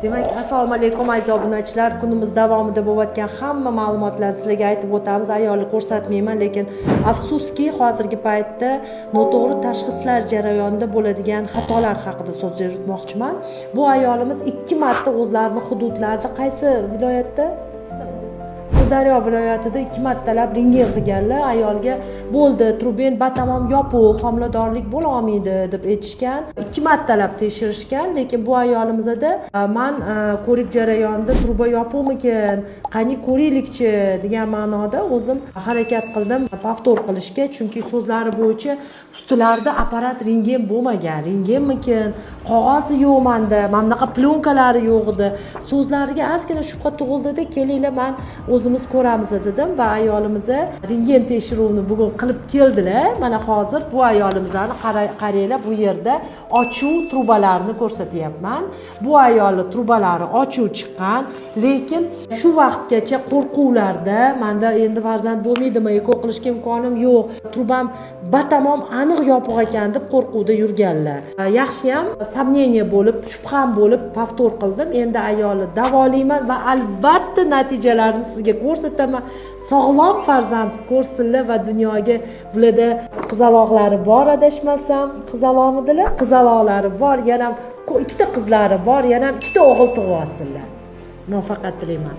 Demak, assalomu alaykum aziz obunachilar. Kunimiz davomida bo'layotgan hamma ma'lumotlarni sizlarga aytib o'tamiz. Ayolni ko'rsatmayman, lekin afsuski hozirgi paytda noto'g'ri tashxislar jarayonida bo'ladigan xatolar haqida so'z yuritmoqchiman. Bu ayolimiz 2 marta o'zlarining hududlarida, qaysi viloyatda? Sirdaryo viloyatida 2 martalab rentgen qilganlar. Ayolga bo'ldi, truben batamom yopiq, homiladorlik bo'la olmaydi deb aytishgan. 2 martalab tekshirishgan, lekin bu ayolimizda men ko'rik jarayonida truba yopiqmikin, qani ko'raylikchi degan ma'noda o'zim harakat qildim повтор qilishga, chunki so'zlari bo'yicha ustilarida apparat rentgen bo'lmagan. Rentgenmikin, qog'ozi yo'q menda, mana bunaqa plyonkalari yo'q edi. So'zlariga ozgina shubha tug'ildi-da, kelinglar men o'zimiz ko'ramiz dedim va ayolimizni rentgen tekshiruvini bugun qilib keldilar. Mana hozir bu ayolimizni qaranglar, bu yerda ochuv trubalarni ko'rsatyapman. Bu ayolning trubalari ochuv chiqqan, lekin shu vaqtgacha qo'rquvlarda, menda endi farzand bo'lmaydimi, eko qilishga imkonim yo'q, trubam batamom aniq yopiq ekan deb qo'rquvda yurganlar. Yaxshiyam samneniya bo'lib, shubham bo'lib повтор qildim. Endi ayolni davolayman va albatta natijalarini sizga ko'rsataman. Sog'lom farzand ko'rsinlar va dunyoga bularda qizaloqlari bor, adashmasam, qizaloqmidilar? Qizaloqlari bor, yana 2 qizlari bor, yana 2 o'g'il tug'ib olsinlar. Muvaffaqiyat tilayman.